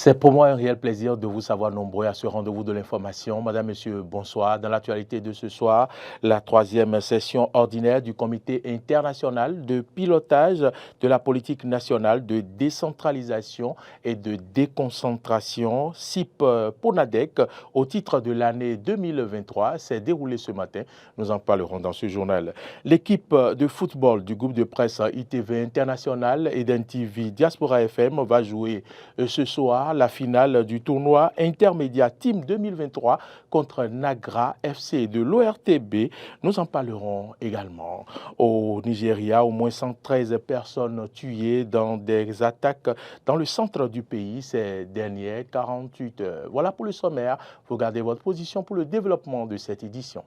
C'est pour moi un réel plaisir de vous savoir nombreux à ce rendez-vous de l'information. Madame, Monsieur, bonsoir. Dans l'actualité de ce soir, la troisième session ordinaire du Comité international de pilotage de la politique nationale de décentralisation et de déconcentration, CIP-PONADEC, au titre de l'année 2023, s'est déroulée ce matin. Nous en parlerons dans ce journal. L'équipe de football du groupe de presse ITV International et d'NTV Diaspora FM va jouer ce soir la finale du tournoi intermédiaire Team 2023 contre Nagra FC de l'ORTB. Nous en parlerons également. Au Nigeria, au moins 113 personnes tuées dans des attaques dans le centre du pays ces dernières 48 heures. Voilà pour le sommaire. Vous gardez votre position pour le développement de cette édition.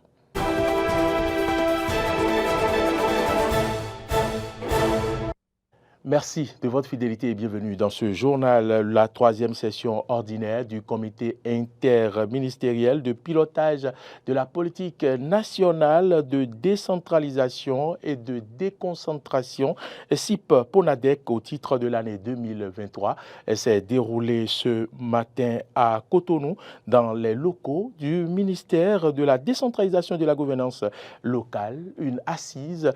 Merci de votre fidélité et bienvenue dans ce journal, la troisième session ordinaire du comité interministériel de pilotage de la politique nationale de décentralisation et de déconcentration, CIP-PONADEC, au titre de l'année 2023. Elle s'est déroulée ce matin à Cotonou, dans les locaux du ministère de la décentralisation et de la gouvernance locale, une assise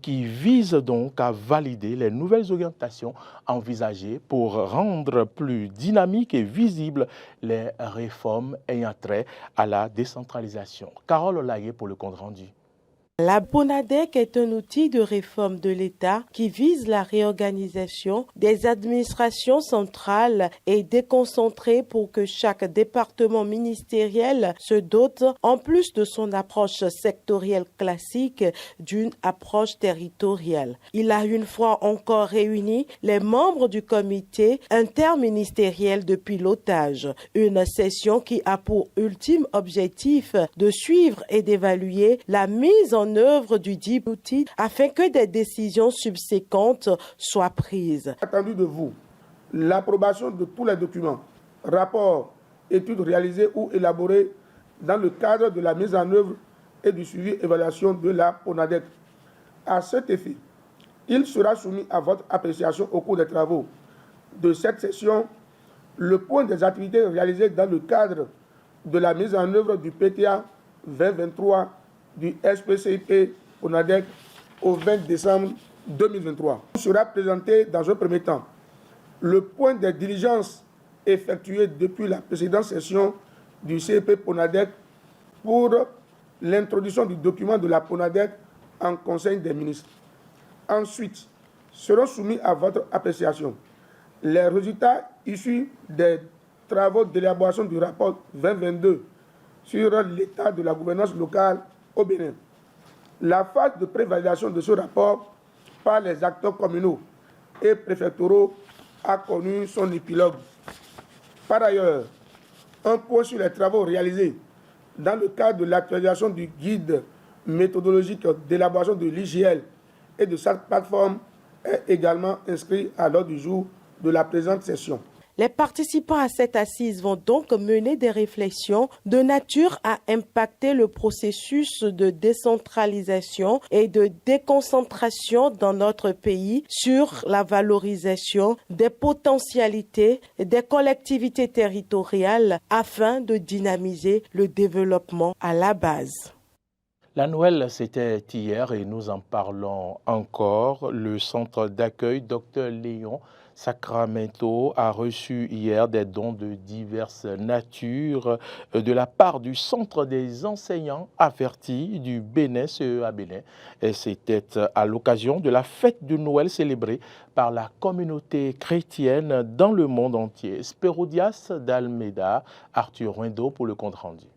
qui vise donc à valider les nouvelles orientations envisagées pour rendre plus dynamiques et visibles les réformes ayant trait à la décentralisation. Carole Olaye pour le compte rendu. La PONADEC est un outil de réforme de l'État qui vise la réorganisation des administrations centrales et déconcentrées pour que chaque département ministériel se dote, en plus de son approche sectorielle classique, d'une approche territoriale. Il a une fois encore réuni les membres du comité interministériel de pilotage, une session qui a pour ultime objectif de suivre et d'évaluer la mise en œuvre du dit outil afin que des décisions subséquentes soient prises. Attendu de vous l'approbation de tous les documents, rapports, études réalisées ou élaborées dans le cadre de la mise en œuvre et du suivi et évaluation de la PONADEC. À cet effet, il sera soumis à votre appréciation au cours des travaux de cette session le point des activités réalisées dans le cadre de la mise en œuvre du PTA 2023 du SPCIP PONADEC au 20 décembre 2023. Il sera présenté dans un premier temps le point des diligences effectuées depuis la précédente session du CIP PONADEC pour l'introduction du document de la PONADEC en Conseil des ministres. Ensuite, seront soumis à votre appréciation les résultats issus des travaux d'élaboration du rapport 2022 sur l'état de la gouvernance locale au Bénin. La phase de prévalidation de ce rapport par les acteurs communaux et préfectoraux a connu son épilogue. Par ailleurs, un point sur les travaux réalisés dans le cadre de l'actualisation du guide méthodologique d'élaboration de l'IGL et de sa plateforme est également inscrit à l'ordre du jour de la présente session. Les participants à cette assise vont donc mener des réflexions de nature à impacter le processus de décentralisation et de déconcentration dans notre pays sur la valorisation des potentialités des collectivités territoriales afin de dynamiser le développement à la base. La Noël, c'était hier et nous en parlons encore. Le centre d'accueil Dr Léon Sacramento a reçu hier des dons de diverses natures de la part du Centre des enseignants avertis du Bénin, CEA Bénin. Et c'était à l'occasion de la fête de Noël célébrée par la communauté chrétienne dans le monde entier. Spérodias d'Almeida, Arthur Ruindo pour le compte rendu.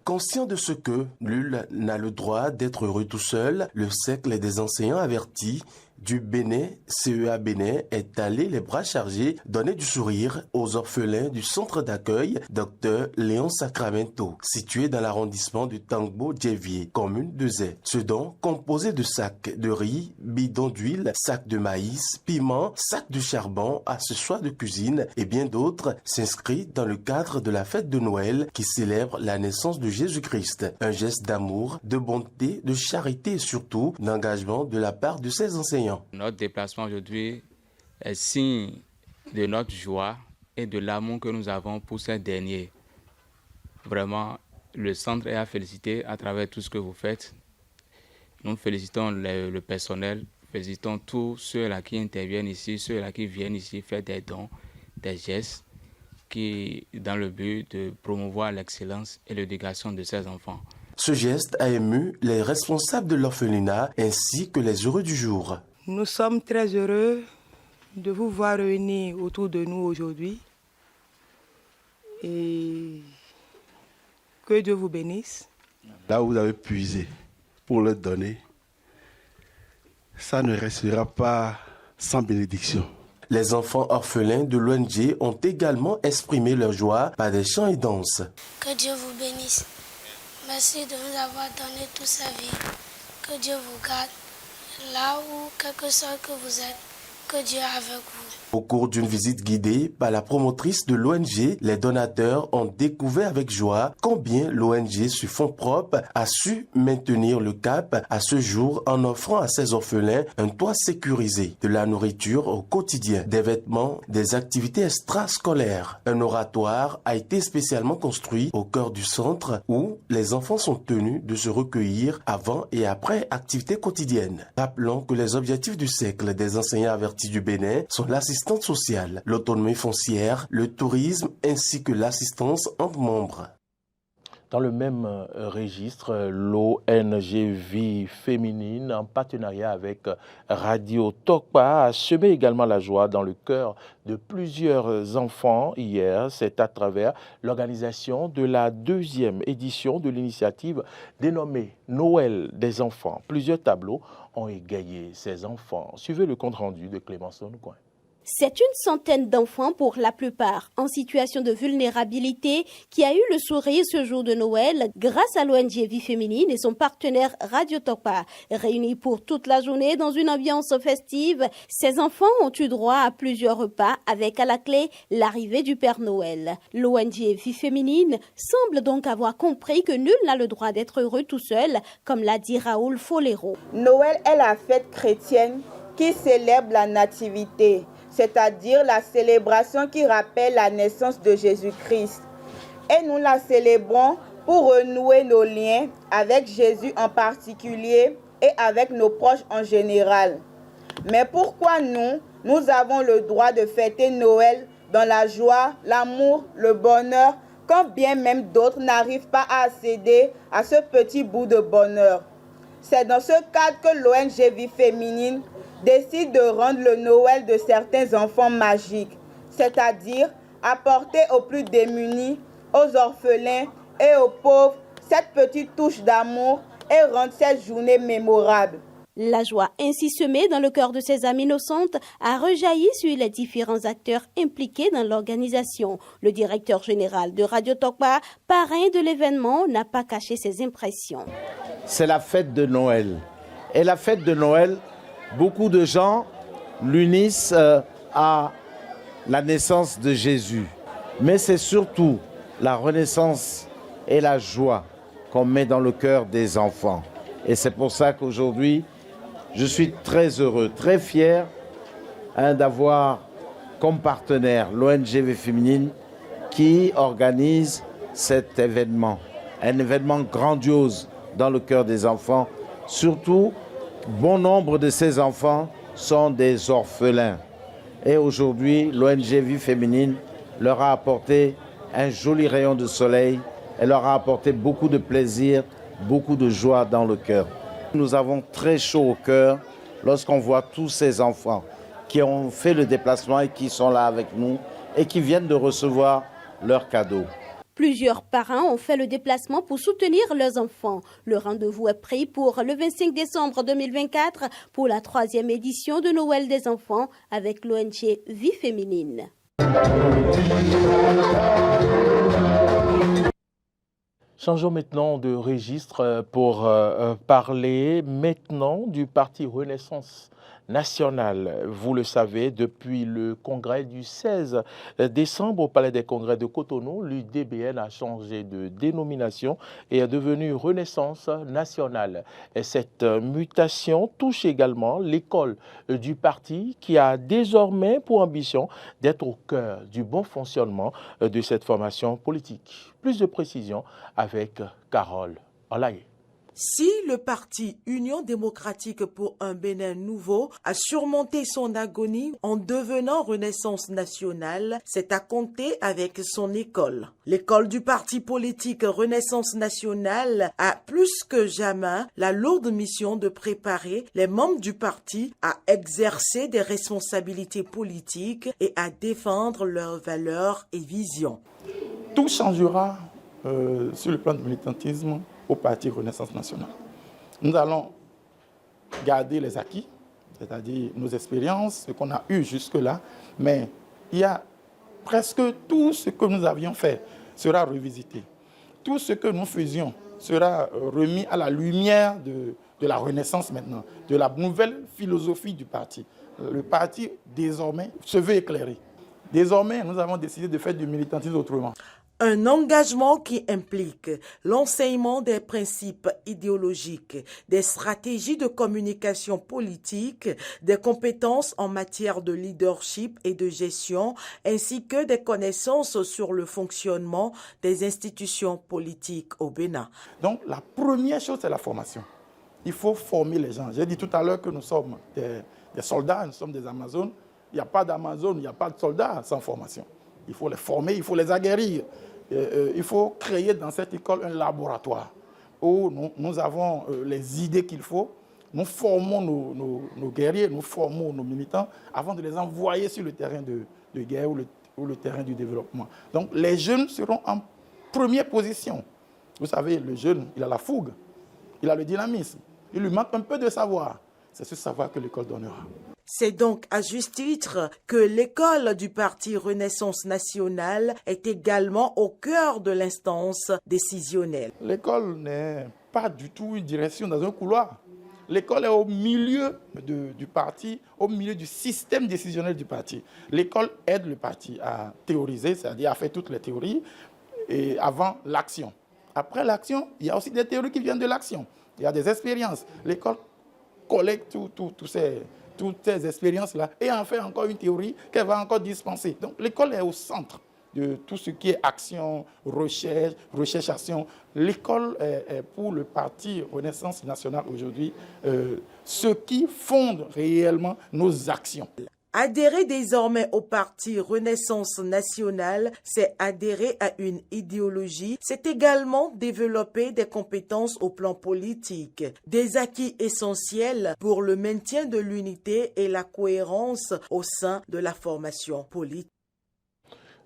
Conscient de ce que nul n'a le droit d'être heureux tout seul, le cercle des enseignants avertis du Bénin, CEA Bénin, est allé les bras chargés donner du sourire aux orphelins du centre d'accueil Dr Léon Sacramento, situé dans l'arrondissement du Tangbo-Djevier, commune de Zé. Ce don, composé de sacs de riz, bidons d'huile, sacs de maïs, piments, sacs de charbon, accessoires de cuisine et bien d'autres, s'inscrit dans le cadre de la fête de Noël qui célèbre la naissance de Jésus-Christ. Un geste d'amour, de bonté, de charité et surtout d'engagement de la part de ses enseignants. Notre déplacement aujourd'hui est signe de notre joie et de l'amour que nous avons pour ces derniers. Vraiment, le centre est à féliciter à travers tout ce que vous faites. Nous félicitons le personnel, félicitons tous ceux-là qui interviennent ici, ceux-là qui viennent ici faire des dons, des gestes, dans le but de promouvoir l'excellence et l'éducation de ces enfants. Ce geste a ému les responsables de l'orphelinat ainsi que les heureux du jour. Nous sommes très heureux de vous voir réunis autour de nous aujourd'hui. Et que Dieu vous bénisse. Là où vous avez puisé pour le donner, ça ne restera pas sans bénédiction. Les enfants orphelins de l'ONG ont également exprimé leur joie par des chants et danses. Que Dieu vous bénisse. Merci de nous avoir donné toute sa vie. Que Dieu vous garde là où, quel que soit que vous êtes, que Dieu est avec vous. Au cours d'une visite guidée par la promotrice de l'ONG, les donateurs ont découvert avec joie combien l'ONG sur fonds propres a su maintenir le cap à ce jour en offrant à ses orphelins un toit sécurisé, de la nourriture au quotidien, des vêtements, des activités extrascolaires. Un oratoire a été spécialement construit au cœur du centre où les enfants sont tenus de se recueillir avant et après activités quotidiennes. Rappelons que les objectifs du siècle des enseignants avertis du Bénin sont l'assistance sociale, l'autonomie foncière, le tourisme ainsi que l'assistance entre membres. Dans le même registre, l'ONG Vie Féminine, en partenariat avec Radio Tokpa, a semé également la joie dans le cœur de plusieurs enfants hier. C'est à travers l'organisation de la 2e édition de l'initiative dénommée Noël des enfants. Plusieurs tableaux ont égayé ces enfants. Suivez le compte-rendu de Clémence Onoucoin. C'est une centaine d'enfants, pour la plupart en situation de vulnérabilité, qui a eu le sourire ce jour de Noël grâce à l'ONG Vie Féminine et son partenaire Radio Tokpa. Réunis pour toute la journée dans une ambiance festive, ces enfants ont eu droit à plusieurs repas avec à la clé l'arrivée du Père Noël. L'ONG Vie Féminine semble donc avoir compris que nul n'a le droit d'être heureux tout seul, comme l'a dit Raoul Folero. Noël est la fête chrétienne qui célèbre la nativité, c'est-à-dire la célébration qui rappelle la naissance de Jésus-Christ. Et nous la célébrons pour renouer nos liens avec Jésus en particulier et avec nos proches en général. Mais pourquoi nous avons le droit de fêter Noël dans la joie, l'amour, le bonheur, quand bien même d'autres n'arrivent pas à accéder à ce petit bout de bonheur? C'est dans ce cadre que l'ONG Vie Féminine décide de rendre le Noël de certains enfants magique, c'est-à-dire apporter aux plus démunis, aux orphelins et aux pauvres cette petite touche d'amour et rendre cette journée mémorable. La joie ainsi semée dans le cœur de ces âmes innocentes a rejailli sur les différents acteurs impliqués dans l'organisation. Le directeur général de Radio Tokpa, parrain de l'événement, n'a pas caché ses impressions. C'est la fête de Noël. Et la fête de Noël, beaucoup de gens l'unissent à la naissance de Jésus. Mais c'est surtout la renaissance et la joie qu'on met dans le cœur des enfants. Et c'est pour ça qu'aujourd'hui, je suis très heureux, très fier d'avoir comme partenaire l'ONG Vie Féminine qui organise cet événement. Un événement grandiose dans le cœur des enfants. Surtout, bon nombre de ces enfants sont des orphelins. Et aujourd'hui, l'ONG Vie Féminine leur a apporté un joli rayon de soleil. Elle leur a apporté beaucoup de plaisir, beaucoup de joie dans le cœur. Nous avons très chaud au cœur lorsqu'on voit tous ces enfants qui ont fait le déplacement et qui sont là avec nous et qui viennent de recevoir leurs cadeaux. Plusieurs parents ont fait le déplacement pour soutenir leurs enfants. Le rendez-vous est pris pour le 25 décembre 2024 pour la 3e édition de Noël des enfants avec l'ONG Vie Féminine. Changeons maintenant de registre pour parler maintenant du parti Renaissance nationale. Vous le savez, depuis le congrès du 16 décembre au Palais des Congrès de Cotonou, l'UDBN a changé de dénomination et est devenue Renaissance nationale. Et cette mutation touche également l'école du parti qui a désormais pour ambition d'être au cœur du bon fonctionnement de cette formation politique. Plus de précisions avec Carole Olaye. Si le parti Union démocratique pour un Bénin nouveau a surmonté son agonie en devenant Renaissance nationale, c'est à compter avec son école. L'école du parti politique Renaissance nationale a plus que jamais la lourde mission de préparer les membres du parti à exercer des responsabilités politiques et à défendre leurs valeurs et visions. Tout changera sur le plan du militantisme au parti Renaissance nationale. Nous allons garder les acquis, c'est-à-dire nos expériences, ce qu'on a eu jusque-là, mais il y a presque tout ce que nous avions fait sera revisité. Tout ce que nous faisions sera remis à la lumière de la Renaissance maintenant, de la nouvelle philosophie du parti. Le parti, désormais, se veut éclairé. Désormais, nous avons décidé de faire du militantisme autrement. Un engagement qui implique l'enseignement des principes idéologiques, des stratégies de communication politique, des compétences en matière de leadership et de gestion, ainsi que des connaissances sur le fonctionnement des institutions politiques au Bénin. Donc la première chose, c'est la formation. Il faut former les gens. J'ai dit tout à l'heure que nous sommes des soldats, nous sommes des Amazones. Il n'y a pas d'Amazone, il n'y a pas de soldats sans formation. Il faut les former, il faut les aguerrir. Il faut créer dans cette école un laboratoire où nous avons les idées qu'il faut. Nous formons nos guerriers, nous formons nos militants avant de les envoyer sur le terrain de guerre ou le terrain du développement. Donc les jeunes seront en première position. Vous savez, le jeune, il a la fougue, il a le dynamisme. Il lui manque un peu de savoir. C'est ce savoir que l'école donnera. C'est donc à juste titre que l'école du parti Renaissance nationale est également au cœur de l'instance décisionnelle. L'école n'est pas du tout une direction dans un couloir. L'école est au milieu du parti, au milieu du système décisionnel du parti. L'école aide le parti à théoriser, c'est-à-dire à faire toutes les théories, et avant l'action. Après l'action, il y a aussi des théories qui viennent de l'action. Il y a des expériences. L'école collecte toutes ces expériences-là et en fait encore une théorie qu'elle va encore dispenser. Donc l'école est au centre de tout ce qui est action, recherche-action. L'école est pour le parti Renaissance nationale aujourd'hui ce qui fonde réellement nos actions. Adhérer désormais au parti Renaissance nationale, c'est adhérer à une idéologie, c'est également développer des compétences au plan politique, des acquis essentiels pour le maintien de l'unité et la cohérence au sein de la formation politique.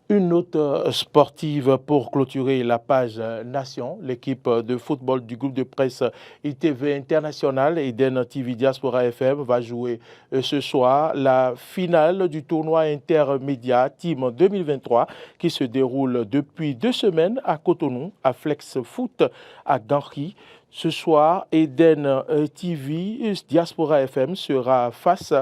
Une note sportive pour clôturer la page Nation. L'équipe de football du groupe de presse ITV International et Eden TV Diaspora FM va jouer ce soir la finale du tournoi intermédiaire Team 2023 qui se déroule depuis 2 semaines à Cotonou, à Flex Foot, à Ganri. Ce soir, Eden TV Diaspora FM sera face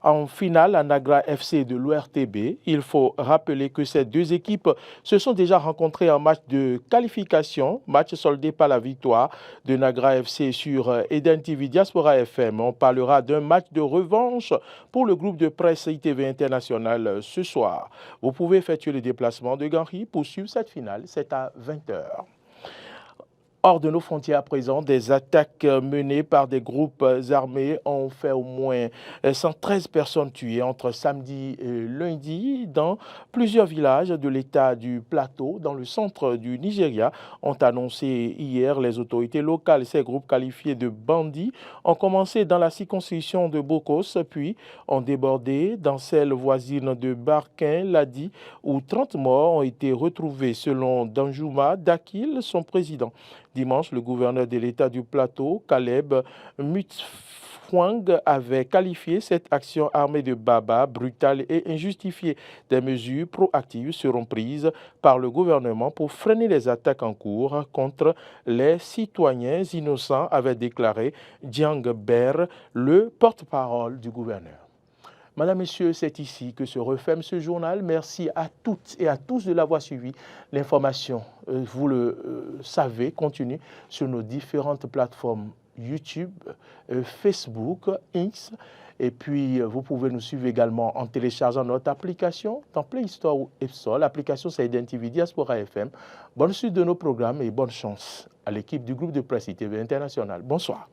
en finale à Nagra FC de l'ORTB. Il faut rappeler que ces deux équipes se sont déjà rencontrées en match de qualification, match soldé par la victoire de Nagra FC sur Eden TV Diaspora FM. On parlera d'un match de revanche pour le groupe de presse ITV International ce soir. Vous pouvez effectuer le déplacement de Ganri pour suivre cette finale. C'est à 20h. Hors de nos frontières à présent, des attaques menées par des groupes armés ont fait au moins 113 personnes tuées entre samedi et lundi dans plusieurs villages de l'État du Plateau, dans le centre du Nigeria, ont annoncé hier les autorités locales. Ces groupes qualifiés de bandits ont commencé dans la circonscription de Bokos, puis ont débordé dans celle voisine de Barkin-Ladi, où 30 morts ont été retrouvés, selon Danjouma Dakil, son président. Dimanche, le gouverneur de l'État du Plateau, Caleb Fouang avait qualifié cette action armée de Baba brutale et injustifiée. Des mesures proactives seront prises par le gouvernement pour freiner les attaques en cours contre les citoyens innocents, avait déclaré Jiang Ber, le porte-parole du gouverneur. Madame, Messieurs, c'est ici que se referme ce journal. Merci à toutes et à tous de l'avoir suivi. L'information, vous le savez, continue sur nos différentes plateformes YouTube, Facebook, X. Et puis, vous pouvez nous suivre également en téléchargeant notre application dans Play Store ou App Store. L'application, c'est IDEN-TV Diaspora FM. Bonne suite de nos programmes et bonne chance à l'équipe du groupe de presse ITV International. Bonsoir.